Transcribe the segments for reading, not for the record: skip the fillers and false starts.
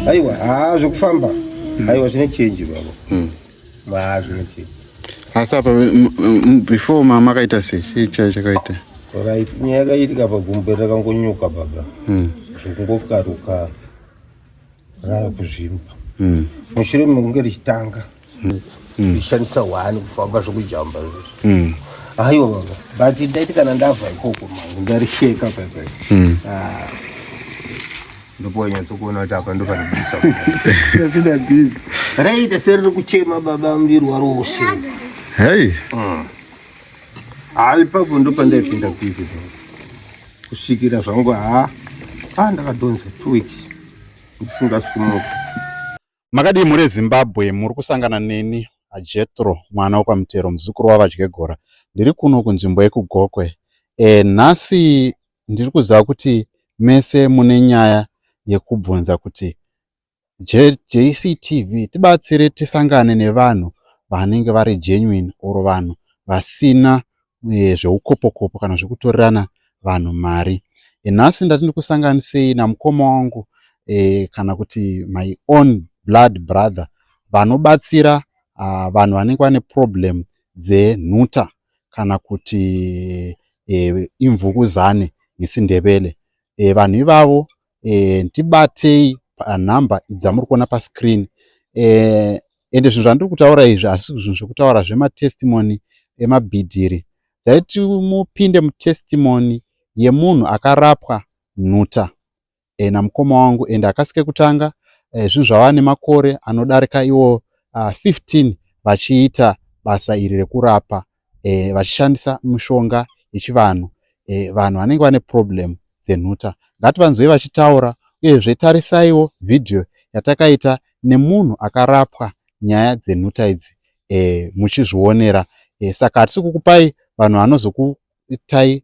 aiwa zvokufamba aiwa zvine change baba zvine change asi apa before mama akaita sei chii chakaita right nyaya yakaitika pagumbo rakangonyuka baba zvokungokaruka rava kuzvimba mushure mekunge richitanga rishandisa hwani kufamba zvokujamba izvozvo aiwa baba but ndaiti kana ndabva ikoko mangu ndarisheka paipai ndopoanyatsokuona kuti apa ndopanopinda bhizi raita seriri kuchema baba muviri waro wose hei ipapo ndopandaipinda kuiti kusvikira zvangu ndakadhonza 2 weeks ndisingasumuki. Makadii muri Zimbabwe muri kusangana neni Jethro mwana wakwamutero muzukuru wavadyegora ndiri kuno kunzvimbo yekugokwe. Nhasi ndiri kuziva kuti mese mune nyaya yekubvunza kuti JCTV tibatsire tisangane nevanhu vanenge vari genuine oro vanhu vasina zveukopokopo kana zvekutorerana vanhu mari. Nhasi ndatiri kusanganisei namukoma wangu kana kuti my own blood brother vanobatsira vanhu vanenge vane problem dzenhuta kana kuti imvukuzane nesindebele. Vanhu ivavo tibatei panhamba dzamuri kuona pascreen. Ende zvinhu zvandiri kutaura izvi hazvisi zvinhu zvekutaura zvematestimony emabhidhiri. Zaiti mupinde mutestimony yemunhu akarapwa nhuta namukoma wangu ende akasike kutanga zvinhu zvava nemakore anodarika iwo 15 vachiita basa iri rekurapa vachishandisa mishonga yechivanhu. Vanhu vanenge vane problem dzenhuta ngativanzwei vachitaura uyezve tarisaiwo vhidhiyo yatakaita nemunhu akarapwa nyaya dzenhuta idzi muchizvionera. Saka hatisi kukupai vanhu vanozokuitai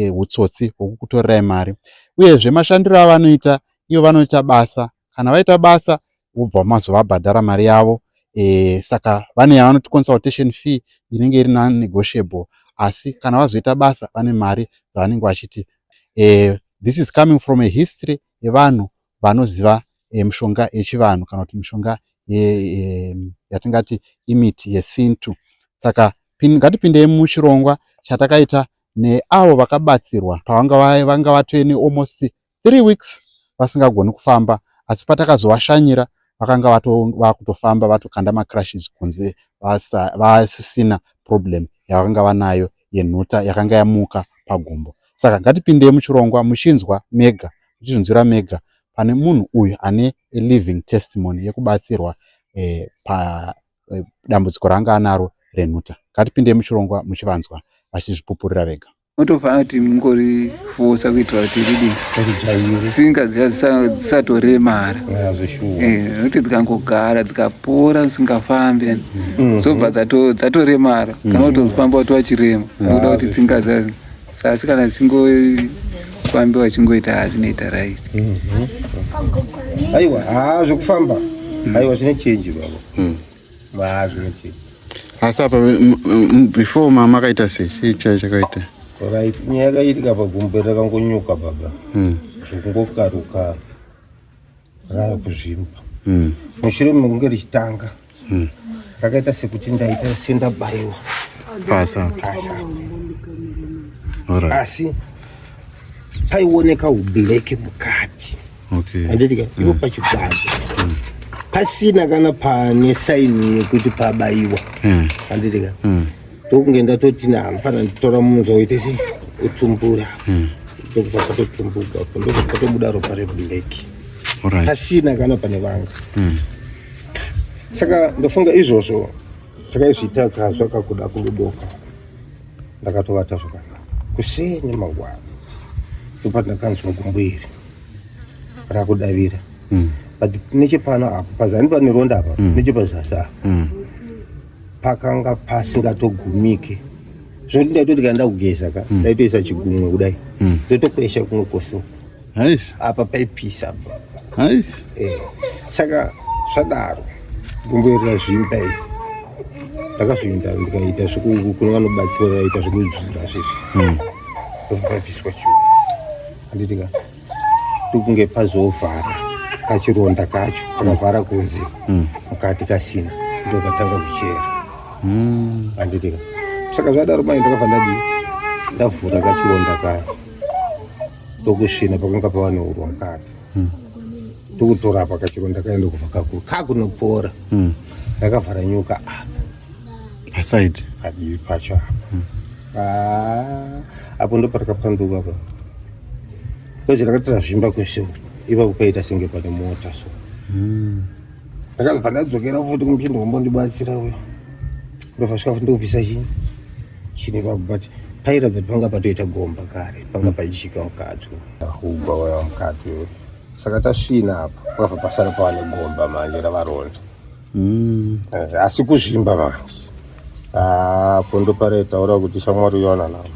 hutsotsi hwokukutorirai mari. Uyezve mashandiro avanoita ivo vanoita basa, kana vaita basa vobva mazovabhadhara mari yavo. Saka vane yavanoti consultation fee inenge iri non-negotiable, asi kana vazoita basa vane mari dzavanenge vachiti. This is coming from a history yevanhu vanoziva mishonga yechivanhu kana kuti mishonga yatingati imiti yesintu. Saka ngatipindei muchirongwa chatakaita neavo vakabatsirwa pavanga vatweni almost 3 weeks vasingagoni kufamba, asi patakazovashanyira vakanga vakutofamba vatokanda macrashes kunze vasisina problem yavanga vanayo yenhuta yakanga yamuka pagumbo. Saka ngatipindei muchirongwa muchinzwa mega, muchizvinzwira mega pane munhu uyu ane living testimony yekubatsirwa padambudziko ranga anaro renhuta. Ngatipindei muchirongwa muchivanzwa vachizvipupurira vega. Unofanira kuti mungori fosa kuitira kuti tsinga dzisatoremara nokuti dzikangogara dzikapora dzisingafambe zobva dzatoremara kana kutofamba kuti wachirema nokuda kuti tsinga dzadzo. Asi kana dzingofambiwa chingoita zvinoita right. Aiwa zvokufamba aiwa zvine change baba zvine change. Asi apa before mama akaita sei chii chakaita right nyaya yakaitika pagumbo rakangonyuka baba zvokungokaruka rava kuzvimba mushure mekunge richitanga rakaita sekuti ndaita sendabayiwa pasa asi paioneka ublack mukati handitika ivo pachigwazi pasina kana pane saini yekuti pabayiwa handitika tokunge ndatoti ndamfana nditora munhu zvaoite sei utumbura ndokubva patotumbuka ndokupatobuda ropa reblack pasina kana pane vanga. Saka ndofunga izvozvo zvakaizvita zvakakuda kundodoka ndakatovata zvakanaka kusenye mangwana ndopandakanzwa gumbo iri rakudavira but nechepano apo pazani pane ronda apa nechepazasi apa pakanga pasingatogumike zvoti ndaitoti kana ndakugeza ka ndaitoisa chigumwe kudai ndotokwesha kumwe koso apa paipisa apa saka zvadaro gumbo iri razvimba iri ndakazoenda ndikaita kune vanobatsira vaita zvekudzura zvizvi ndobhabviswa chiuno handitika tokunge pazovhara kachironda kacho kakavhara kunze mukati kasina ndokatanga kuchera handitika saka zvadaro mai ndakafanira ndavhura kachironda kaya tokusvina pakanga pava neurwa mukati tokutora pa kachironda kaenda kubva kakuru kakunopora rakavhara nyuka pasaidi padivi pacho apo ndo patakapanduka pa kwezi rakatira zvimba kwese ipapo paita senge pane mota so ndakabva ndadzokera futi kumuchindo wambondibatsira we ndofasvika futi ndokubvisa chine papo but pairatidza kuti panga patoita gomba kare panga pachishika mukati ugwa waya mukati saka tasvina apa pakabva pasara pava negomba manje ravaronda asi kuzvimba manje apo ndo paretaura kuti shamwari yona namo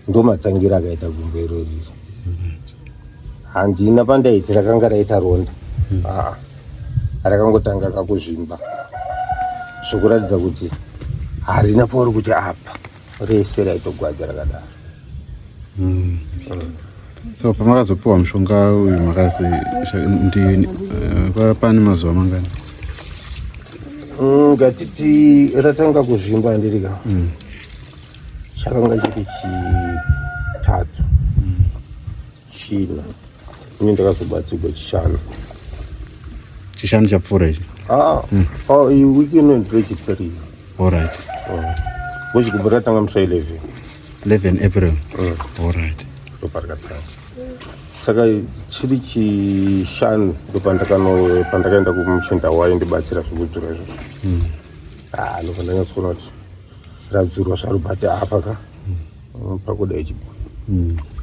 ndo matangira akaita gumbo irori handina pandaiti rakanga raita ronda rakangotanga kakuzvimba zvokuratidza kuti harina pauri kuti apa rese raitogwadza rakadaro so pamakazopiwa mushonga uyu makazi ndini pane mazuva mangani ngatiti ratanga kuzvimba ndirika chakanga chiri chitatu china ini ndakazobatsirwa chishanu chapfuura ichi iyi wiki ino ndiro chitiri allright wechigumbo ratanga musi 11 April allright ndoparikatanga saka chiri chishanu ndopandakaenda kumuchinda waindibatsira zvekudzura izvozvo ndopandanyatsoona kuti radzurwa zvarubate apa ka pakudai chipo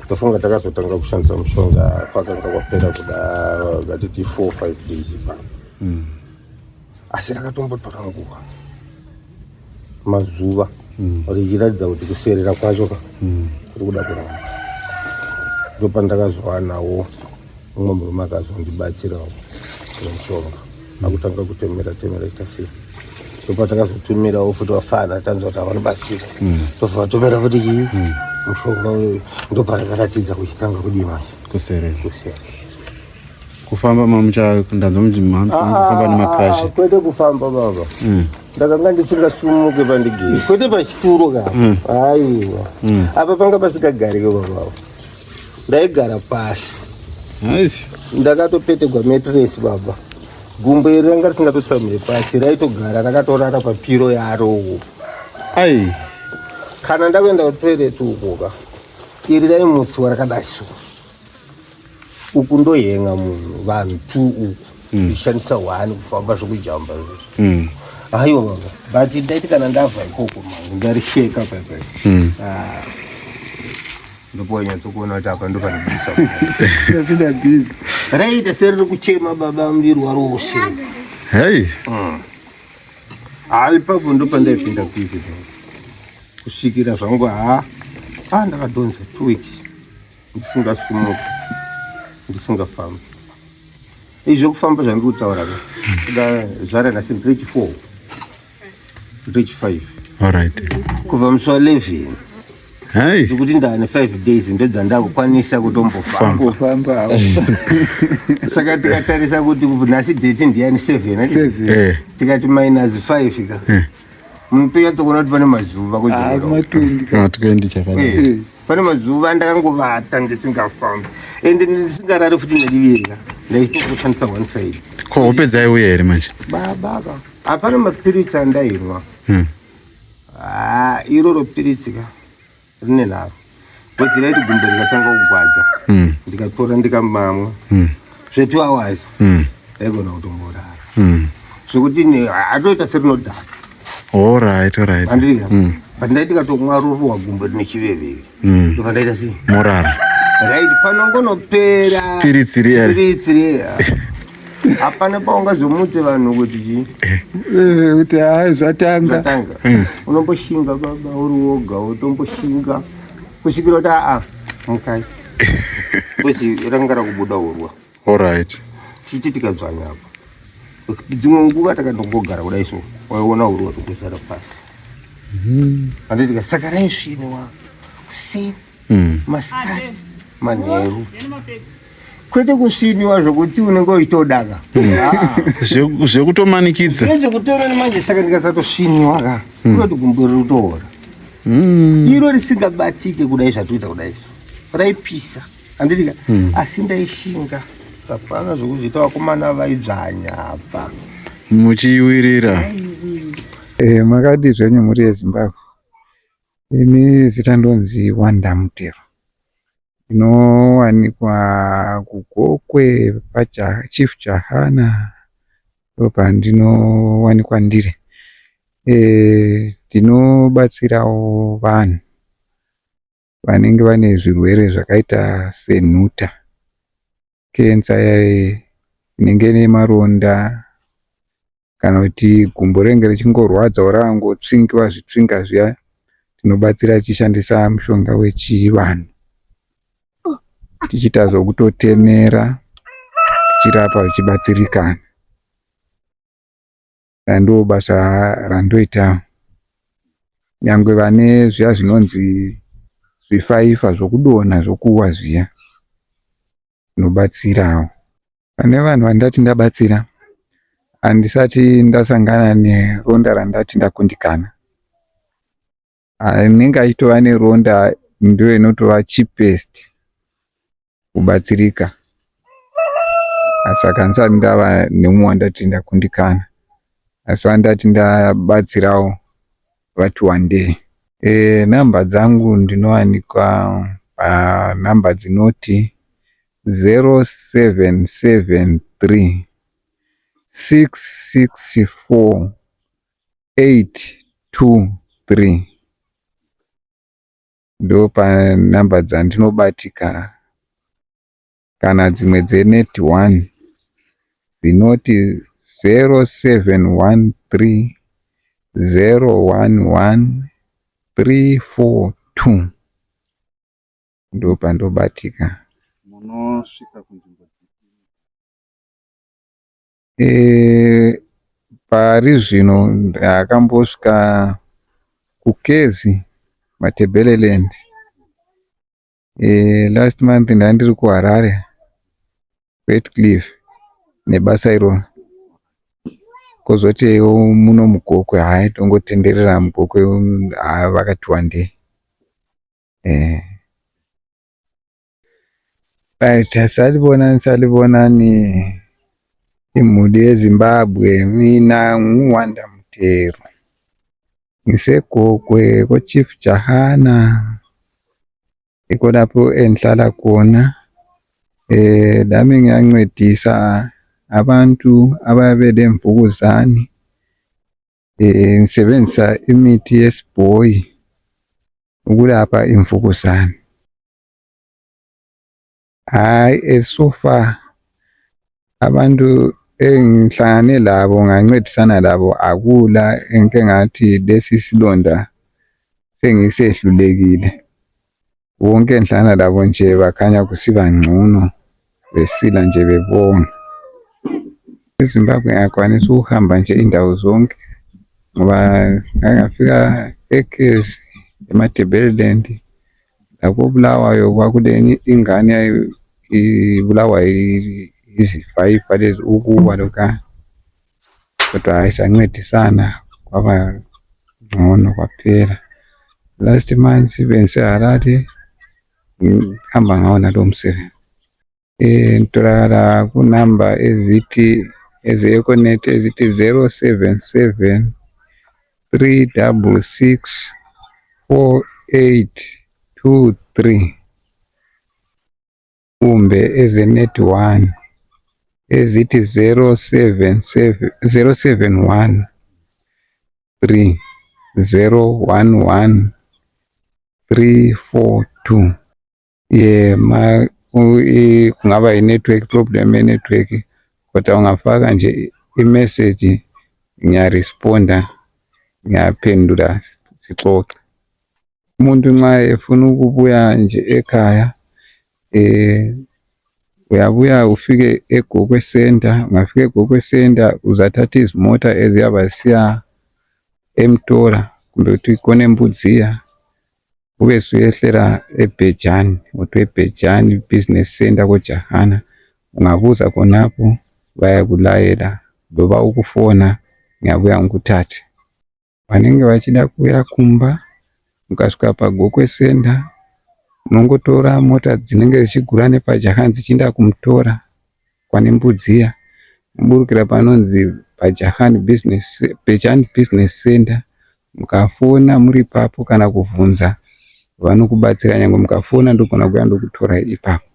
ndofunga takazotanga kushandisa mushonga kwakanga kwapera kuda gatiti 4-5 days ipapo asi rakatombotora nguva mazuva richiratidza kuti kuserera kwacho ka kuri kuda kuramba ndopandakazovanawo mumwe murume akazondibatsirawo nemushonga akutanga kutemera ita sei ndopatakazotumirawo futi vafana tanzwa kuti havanobatsira tobva vatomera futi chii mushonga uyoyo ndoparakaratidza kuchitanga kudii manje kuserera kufamba mamuchandanzomufamba nemakrashi kwete kufamba baba ndakanga ndisingasumuke pandigere kwete pachituro ka aiwa apa panga pasingagarike babavo ndaigara pashi ndakatopetegwa metresi baba gumbo iri ranga risingatotsamire pasi raitogara rakatorara papiro yarowo kana ndakuenda kutoireti ukuka iri raimutswa rakadai so uku ndohenga munhu vanhu 2 uku ishandisa 1 kufamba zvokujamba izvozvo aiwa baba but ndaiti kana ndabva ikoko mangu ndarisheka paipai ndoponyatsokuona kuti apa ndopanipinda bhizi raita seriri kuchema baba muviri waro wose ipapo ndopandaipinda bhizi kusvikira zvangu ndakadhonza 2 weeks ndisingasumuka ndisingafamba izvo kufamba zvandiri kutaura ka zvara nhasi ndiri 4 ndiri 5 allright kubva musi wa11 zvekuti ndane 5 days ndodzandakukwanisa kutombofamba saka tikatarisa kuti nhasi date ndiyani 7 tikati -5 ka munotoyatsokuona kuti pane mazuva pane mazuva ndakangovata ndisingafamba ende ndisingarari futi nedivirika ndaitoshandisa 1 side ko hope dzaiuya here manje baba hapana mapiritsi andainwa iroro piritsi ka rine naro bwezi raiti gumbo rikatanga kugwadza ndikatora ndikamamwa zve2 hours ndaigona kutomborara zvekuti hatoita serinodhaka allright andika but ndaiti katomwa ruruwa gumbo rine chiveveri ndobva ndaita sei morara right panongonopera piritsiri hapana paungazomutse vanhu kuti kuti zvatanga unomboshinga baba uri woga utomboshinga kusvikira kuti mukai kuti ranga rakubuda urwa allright chiti tikadzvanya apa dzimwe nguva takandongogara kudai so waiona urwa tokuzara pasi anditika saka raisviniwa kusini masikati manheru kwete kusiniwa zvokuti unenge uitodaka zvekutomanikidza zvekutora manje. Saka ndikasatosviniwa ka kunoti gumburi rutoora iro risingabatike kudai zvatuita kudai raipisa handitika asi ndaishinga kapana zvokuzviita vakomana vaidzvanya apa muchiwirira. Makati zvenyu muri yeZimbabwe. Ini zita ndonzi Wanda Mutero. Inowanikwa kuGokwe Chief Jahana ndopa ndinowanikwa ndiri. Tinobatsirawo vanhu vanenge vane zvirwere zvakaita senhuta, kensa inenge nemaronda, kana kuti gumbo renge richingorwadza rakangotsingiwa zvitsinga zviya, tinobatsira tichishandisa mushonga wechivanhu, tichiita zvokutotemera, tichirapa tichibatsirikana. Ndo basa randoita. Nyangwe vane zviya zvinonzi zvifaifa zvokudonha zvokuwa zviya, tinobatsirawo. Pane vanhu vandati ndabatsira handisati ndasangana neronda randati ndakundikana. Anenge achitova neronda ndo inotova cheapest kubatsirika. Saka handisati ndava nemumwe wandati ndakundikana. Asi vandati ndabatsirawo vati one day. Namba dzangu ndinowanikwa namba dzinoti 0773 664 823 ndo panamba dzandinobatika. Kana dzimwe dzenet 1 dzinoti 0713 011 342 ndo pandobatika. Munosvika kunzvimbo pari zvino ndakambosvika kuKezi Matebeleland. Last month ndandiri kuHarare Westcliff nebasa iro. Kozotiwo muno muGokwe hai tongotenderera muGokwe vakati one day. Salibonani imhudi yeZimbabwe. Mina nguWanda Mutero, ngiseGokwe koChief Jahana, ikhonapho endihlala khona. Dami ngiyancedisa abantu ababelemvukuzane, ngisebenzisa imithi yesibhoyi ukulapha imvukuzane. So far abantu engihlangane labo ngancedisana labo akula enke ngathi lesi silonda sengisehlulekile. Wonke engihlangana labo nje bakhanya kusiba ngcono, besila nje bebonga. eZimbabwe ngakwanisa ukuhamba nje indawo zonke ngoba ngafika eKezi eMatebeleland. Lapho Bulawayo kwakule ingane ibulawa izifaifa lezi ukuwa lokha, kodwa hayi sancedisana kwaba ngcono kwaphela. Last month bengiseHarare ngihamba ngawo nalo msebenzi. Ngitholakala kunamba ezithi eze-Econet ezithi 077 366 4823 kumbe ezenet 1 ezithi 071 3011 342. Kungaba yi-network problem ye-network, kodwa ungafaka nje i-message ngiyaresponda, ngiyaphendula sixoxe. Umuntu nxa efuna ukubuya nje ekhaya uyabuya ufike eGokwe Center. Ungafika eGokwe Center uzathatha izimota eziyaba zisiya eMtola kumbe uthi khona eMbudziya ube suyehlera eBhejani, uthi eBhejani Business Center koJahana, ungabuza khonapho bayakulayela loba ukufona ngiyabuya ngikuthathe. Vanenge vachida kuya Kumba, ukasvika paGokwe Center unongotora mota dzinenge dzichigura nepaJahani dzichienda kumutora kwane Mbudziya, muburukira panonzi paJahani Bhejani Business Center, mukafona muri ipapo kana kuvhunza vanokubatsira, nyangwe mukafona ndogona kuya ndokutora ipapo.